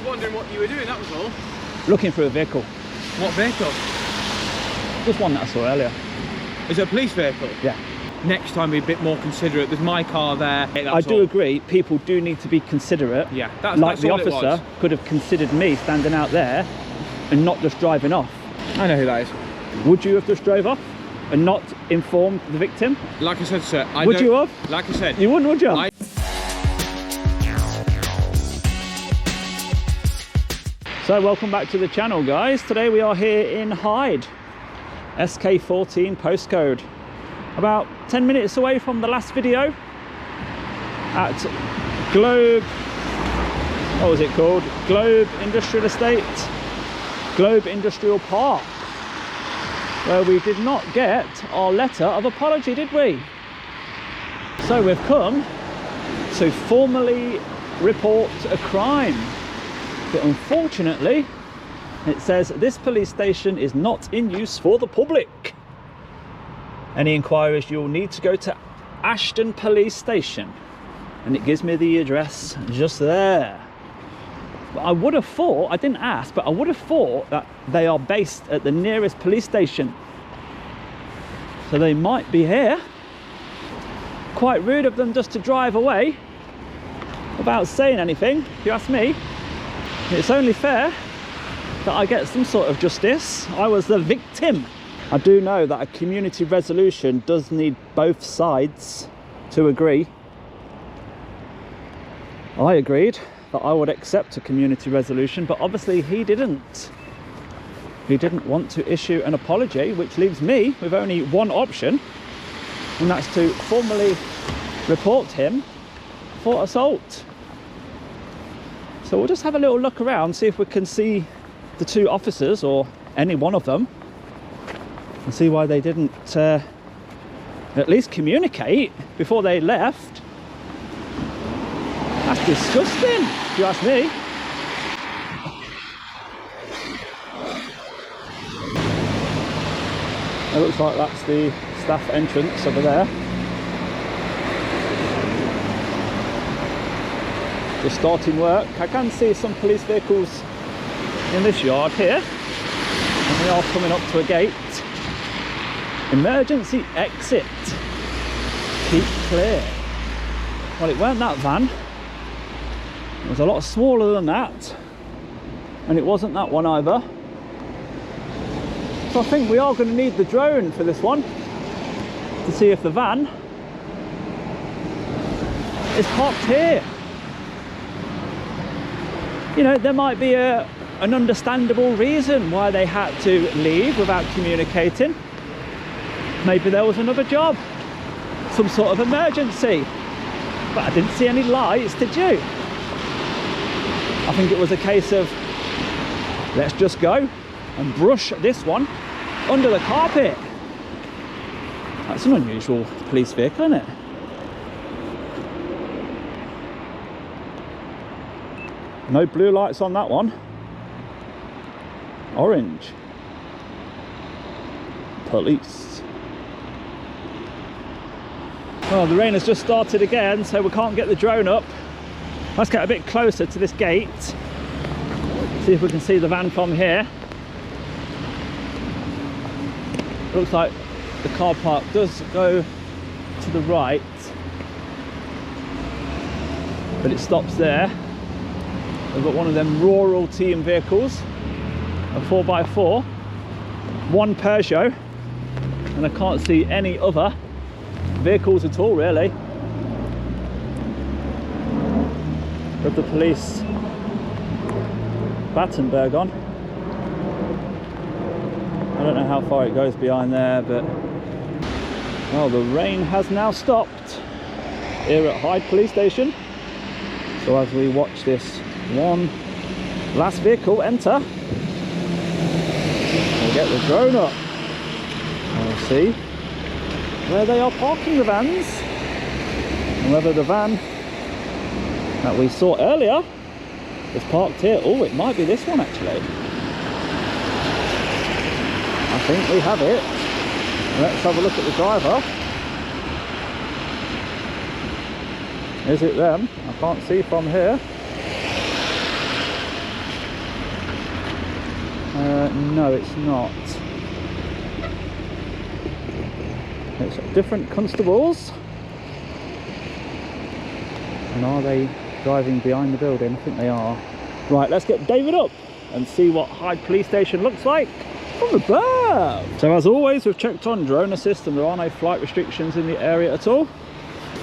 just wondering what you were doing, that was all. Looking for a vehicle. What vehicle? Just one that I saw earlier. Is it a police vehicle? Yeah. Next time be a bit more considerate. There's my car there. I do agree, people do need to be considerate. Yeah, that's the officer could have considered me standing out there and not just driving off. I know who that is. Would you have just drove off and not informed the victim? Like I said, sir, would you have? Like I said, you wouldn't, would you? So welcome back to the channel, guys. Today we are here in Hyde, SK14 postcode. About 10 minutes away from the last video at Globe, what was it called? Globe Industrial Estate, Globe Industrial Park, where we did not get our letter of apology, did we? So we've come to formally report a crime, but unfortunately it says this police station is not in use for the public. Any inquiries, you'll need to go to Ashton Police Station, and it gives me the address just there. But I would have thought, I didn't ask, but I would have thought that they are based at the nearest police station, so they might be here. Quite rude of them just to drive away without saying anything, if you ask me. It's only fair that I get some sort of justice. I was the victim. I do know that a community resolution does need both sides to agree. I agreed that I would accept a community resolution, but obviously he didn't. He didn't want to issue an apology, which leaves me with only one option, and that's to formally report him for assault. So we'll just have a little look around, see if we can see the two officers or any one of them, and see why they didn't at least communicate before they left. That's disgusting, if you ask me. It looks like that's the staff entrance over there. Just starting work. I can see some police vehicles in this yard here, and we are coming up to a gate. Emergency exit. Keep clear. Well, it weren't that van. It was a lot smaller than that, and it wasn't that one either. So I think we are going to need the drone for this one to see if the van is parked here. You know, there might be an understandable reason why they had to leave without communicating. Maybe there was another job, some sort of emergency, but I didn't see any lights, did you? I think it was a case of, let's just go and brush this one under the carpet. That's an unusual police vehicle, isn't it? No blue lights on that one. Orange. Police. Well, the rain has just started again, so we can't get the drone up. Let's get a bit closer to this gate. See if we can see the van from here. Looks like the car park does go to the right, but it stops there. We've got one of them rural team vehicles, a 4x4, one Peugeot, and I can't see any other vehicles at all, really. With the police Battenberg on. I don't know how far it goes behind there, but well, the rain has now stopped here at Hyde Police Station. So as we watch this one last vehicle enter, we'll get the drone up and we'll see where they are parking the vans, and whether the van that we saw earlier is parked here. Oh, it might be this one actually. I think we have it. Let's have a look at the driver. Is it them? I can't see from here. No, it's not. It's different constables. And are they driving behind the building? I think they are. Right, let's get David up and see what Hyde Police Station looks like from above. So as always, we've checked on drone assist and there are no flight restrictions in the area at all.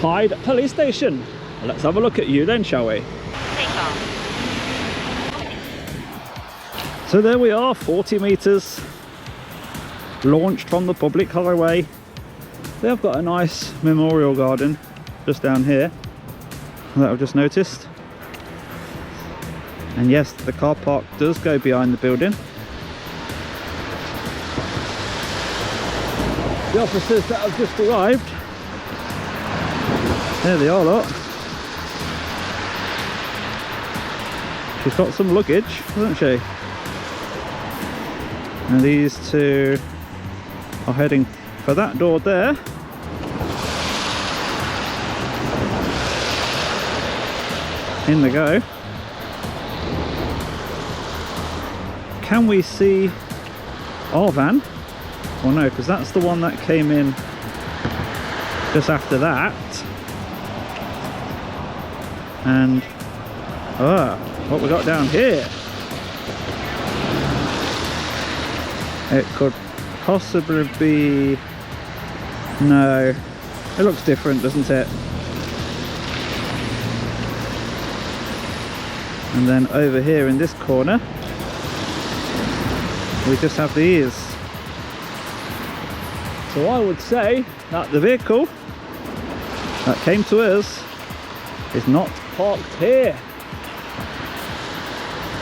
Hyde Police Station. Let's have a look at you then, shall we? Take off. So there we are, 40 meters launched from the public highway. They've got a nice memorial garden just down here that I've just noticed. And yes, the car park does go behind the building. The officers that have just arrived, there they are, look. She's got some luggage, hasn't she? And these two are heading for that door there. In they go. Can we see our van? Well, no, because that's the one that came in just after that. And what we got down here? It could possibly be... No, it looks different, doesn't it? And then over here in this corner, we just have these. So I would say that the vehicle that came to us is not parked here.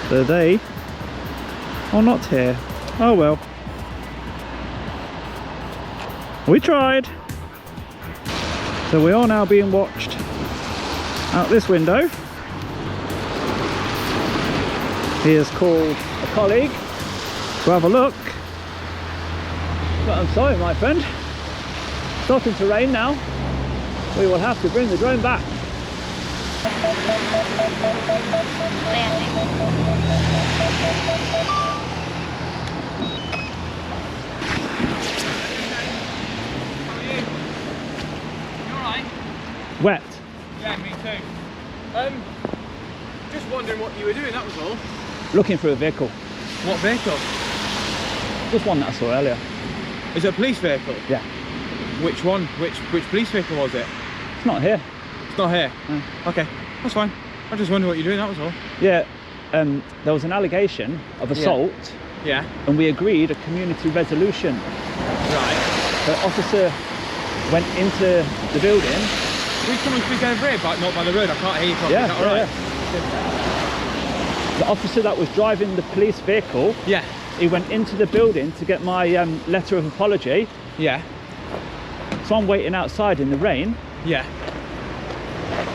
So they are not here. Oh well. We tried. So we are now being watched out this window. He has called a colleague to have a look. But I'm sorry, my friend. It's starting to rain now. We will have to bring the drone back. Wet. Yeah, me too. Just wondering what you were doing, that was all. Looking for a vehicle. What vehicle? Just one that I saw earlier. Is it a police vehicle? Yeah. Which one? Which police vehicle was it? It's not here. It's not here? No. Okay, that's fine. I just wondered what you're doing, that was all. Yeah, there was an allegation of assault. Yeah. And we agreed a community resolution. Right. The officer went into the building. Can we come and speak over here, but not by the road? I can't hear you properly. Yeah, Is that all right? The officer that was driving the police vehicle, Yeah. he went into the building to get my letter of apology. Yeah. So I'm waiting outside in the rain. Yeah.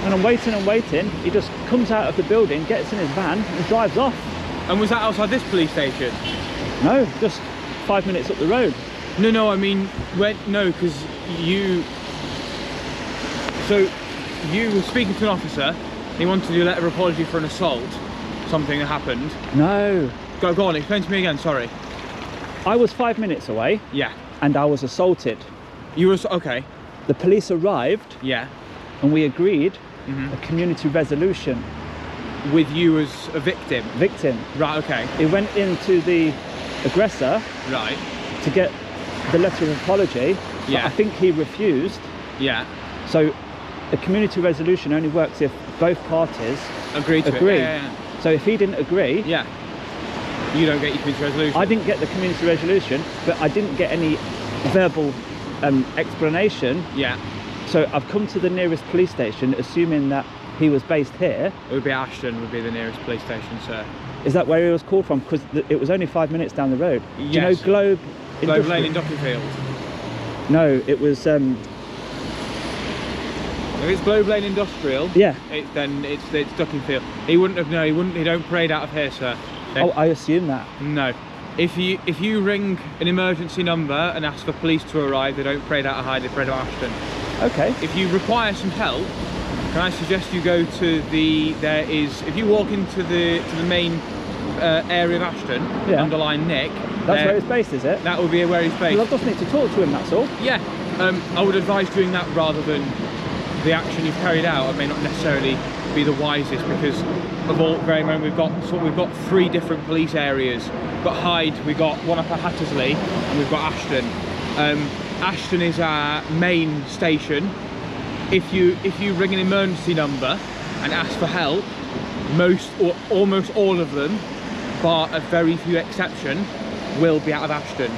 And I'm waiting and waiting. He just comes out of the building, gets in his van and drives off. And was that outside this police station? No, just 5 minutes up the road. No, I mean, no, because you... So, you were speaking to an officer, he wanted to do a letter of apology for an assault, something that happened. No. Go on, explain to me again, sorry. I was 5 minutes away. Yeah. And I was assaulted. You were, okay. The police arrived. Yeah. And we agreed a community resolution. With you as a victim? Victim. Right, okay. He went into the aggressor. Right. To get the letter of apology. Yeah. I think he refused. Yeah. So a community resolution only works if both parties agree to agree. it. Yeah. So if he didn't agree, yeah, you don't get your community resolution. I didn't get the community resolution, but I didn't get any verbal explanation. Yeah. So I've come to the nearest police station, assuming that he was based here. It would be Ashton, would be the nearest police station, sir. Is that where he was called from? Because it was only 5 minutes down the road. Yes. Do you know Globe Lane in Dockingfield? No, it was... If it's Globe Lane Industrial, yeah, then it's Duckingfield. He wouldn't have. No, he wouldn't. He don't parade out of here, sir. Oh, I assume that. No, if you ring an emergency number and ask for police to arrive, they don't parade out of Hyde. They parade out of Ashton. Okay. If you require some help, can I suggest you go to the? If you walk into the main area of Ashton, Yeah. underline Nick. That's where it's based, is it? That would be where he's based. Well, I just need to talk to him, that's all. Yeah, I would advise doing that rather than the action you've carried out. It may not necessarily be the wisest because of all very moment we've got 3 different police areas. We've got Hyde, we've got one up at Hattersley, and we've got Ashton. Ashton is our main station. If you ring an emergency number and ask for help, most or almost all of them, bar a very few exception, will be out of Ashton.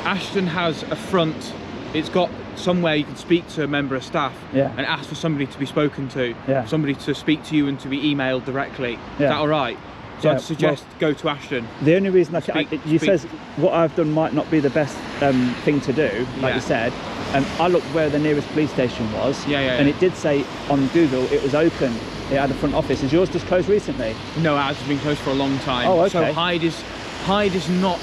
Ashton has a front, it's got somewhere you can speak to a member of staff and ask for somebody to be spoken to, somebody to speak to you and to be emailed directly. Is that all right? So I'd suggest go to Ashton. The only reason you says what I've done might not be the best thing to do, like you said. I looked where the nearest police station was, and it did say on Google it was open. It had a front office. Is yours just closed recently? No, ours has been closed for a long time. Oh, okay. So Hyde is not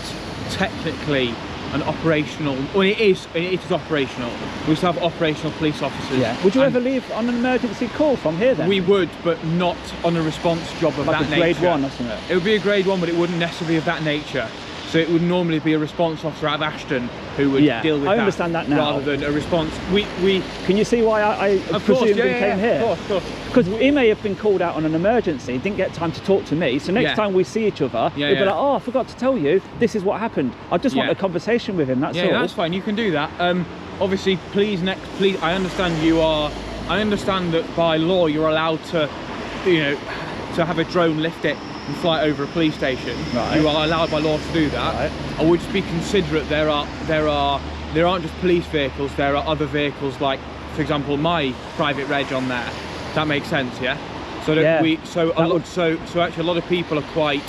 technically an operational. Well, it is operational. We still have operational police officers. Yeah. Would you ever leave on an emergency call from here then? We would, but not on a response job of like that nature. Like a grade 1 or something? It would be a grade 1, but it wouldn't necessarily be of that nature. So it would normally be a response officer out of Ashton who would deal with that. I understand that now. Rather than a response. Can you see why I presumed he came here? Of course. Because he may have been called out on an emergency, didn't get time to talk to me. So next time we see each other, he'll be like, oh, I forgot to tell you, this is what happened. I just want a conversation with him, that's all. Yeah, that's fine, you can do that. Obviously, please, I understand I understand that by law you're allowed to, to have a drone lift it and fly it over a police station. Right. You are allowed by law to do that. Right. I would just be considerate. There aren't just police vehicles. There are other vehicles, like for example my private reg on there. Does that make sense? Yeah. So so actually a lot of people are quite.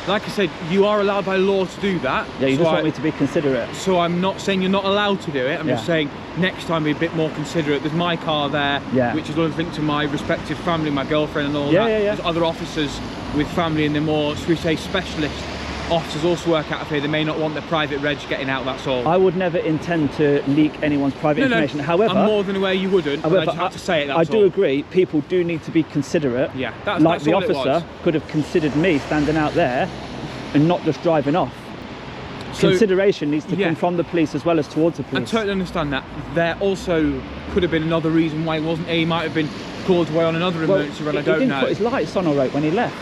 Like I said, you are allowed by law to do that. Yeah, you just want me to be considerate. So I'm not saying you're not allowed to do it. I'm just saying next time be a bit more considerate. There's my car there, which is linked to my respective family, my girlfriend and all that. There's other officers with family and the more, should we say, specialist officers also work out of here. They may not want their private reg getting out, that's all. I would never intend to leak anyone's private information. However, I'm more than aware you wouldn't, however, I just have to say it, that's I do agree, people do need to be considerate. Yeah, like the officer could have considered me standing out there and not just driving off. So, consideration needs to come from the police as well as towards the police. I totally understand that. There also could have been another reason why he wasn't. He might have been called away on another emergency run. I don't know. He didn't put his lights on all right when he left.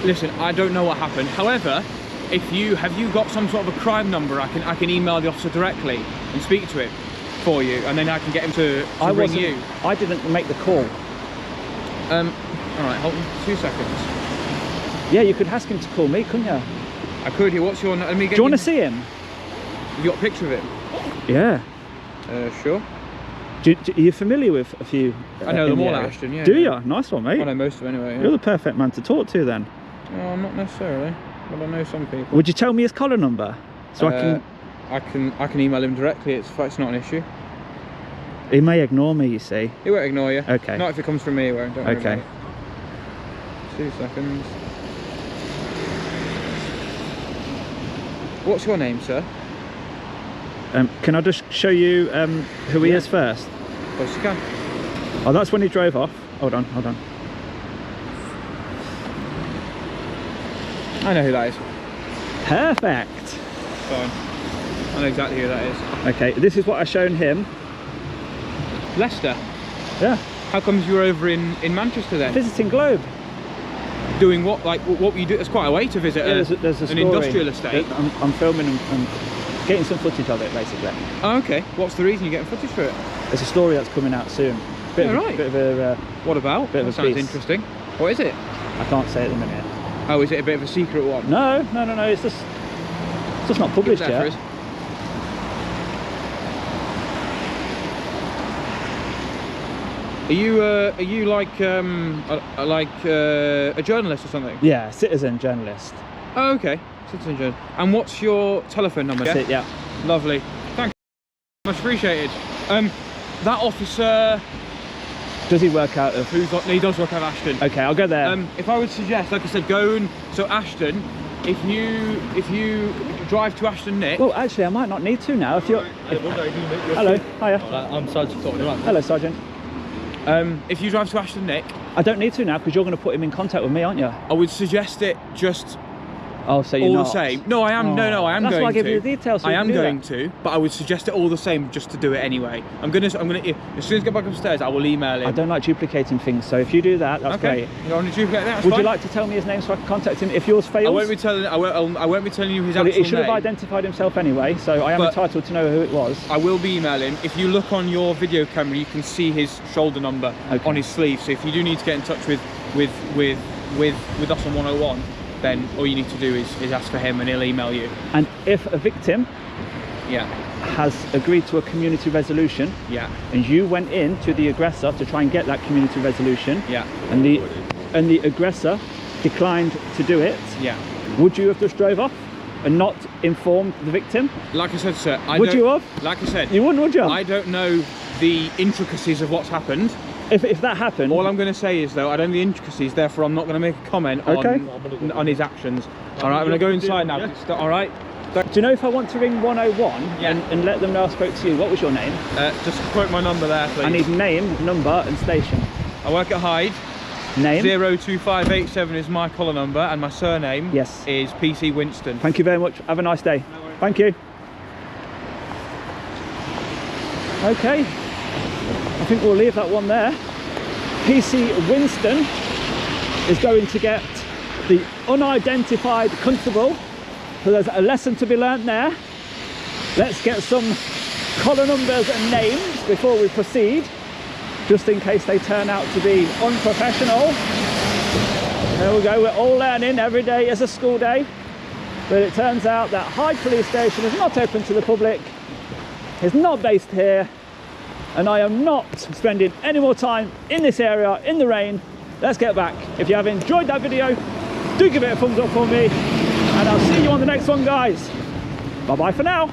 Listen, I don't know what happened. However, have you got some sort of a crime number? I can email the officer directly and speak to him for you, and then I can get him to ring you. I didn't make the call. All right, hold on 2 seconds. Yeah, you could ask him to call me, couldn't you? I could. What's your? Let me get. Do you want to see him? You got a picture of him? Yeah. Sure. Are you familiar with a few? I know them all, Ashton. Yeah. Do you? Nice one, mate. I know most of them anyway. Yeah. You're the perfect man to talk to then. No, not necessarily. But I know some people. Would you tell me his collar number so I can email him directly. It's not an issue. He may ignore me, you see. He won't ignore you. Okay. Not if it comes from me. He won't. Don't worry about it. 2 seconds. What's your name, sir? Can I just show you who he is first? Of course you can. Oh, that's when he drove off. Hold on. I know who that is. Perfect. Fine. I know exactly who that is. Okay, this is what I shown him. Leicester? Yeah. How comes you were over in Manchester then? Visiting Globe. Doing what? Like, what were you doing? It's quite a way to visit there's an industrial estate. I'm filming and getting some footage of it, basically. Oh, okay. What's the reason you're getting footage for it? There's a story that's coming out soon. Bit of a what about? Bit that sounds interesting. What is it? I can't say at the minute. Oh, is it a bit of a secret one? No. It's just not published yet. Are you like a journalist or something? Yeah, citizen journalist. Oh, okay, citizen journalist. And what's your telephone number? That's it, yeah. Lovely. Thank you. Much appreciated. That officer. Does he work out of? He does work out of Ashton. Okay, I'll go there. If I would suggest, like I said, so Ashton. If you drive to Ashton, Nick. Well, actually, I might not need to now. If you're. Hello, hiya. I'm Sergeant. Hello, Sergeant. If you drive to Ashton Nick, I don't need to now because you're going to put him in contact with me, aren't you? I would suggest it just Oh, so you're all not. the same. No, I am. No, I am That's going why I to. gave you the details. So I you am can do going that. to, but I would suggest it all the same just to do it anyway. I'm gonna. As soon as I get back upstairs, I will email him. I don't like duplicating things, so if you do that, that's Okay. great. You want to duplicate that? That's Would fine. you like to tell me his name so I can contact him if yours fails? I won't be telling. I won't be telling you his Well, actual he should have name. identified himself anyway, so I am But- entitled to know who it was. I will be emailing. If you look on your video camera, you can see his shoulder number on his sleeve. So if you do need to get in touch with us on 101, then all you need to do is ask for him and he'll email you. And if a victim Yeah. has agreed to a community resolution, Yeah. and you went in to the aggressor to try and get that community resolution, Yeah. and the aggressor declined to do it, Yeah. would you have just drove off and not informed the victim? Like I said, sir. Would you have? Like I said. You wouldn't, would you? I don't know the intricacies of what's happened. If that happened, All I'm going to say is, though, I don't know the intricacies, therefore I'm not going to make a comment on his actions. All right, I'm going to go inside now. All right? do you know if I want to ring 101 and let them know I spoke to you? What was your name? Just quote my number there, please. I need name, number and station. I work at Hyde. Name? 02587 is my collar number, and my surname is PC Winston. Thank you very much. Have a nice day. Thank you. Okay. I think we'll leave that one there. PC Winston is going to get the unidentified constable. So there's a lesson to be learnt there. Let's get some collar numbers and names before we proceed, just in case they turn out to be unprofessional. There we go, we're all learning. Every day is a school day. But it turns out that Hyde Police Station is not open to the public, is not based here, and I am not spending any more time in this area in the rain. Let's get back. If you have enjoyed that video, do give it a thumbs up for me, and I'll see you on the next one, guys. Bye bye for now.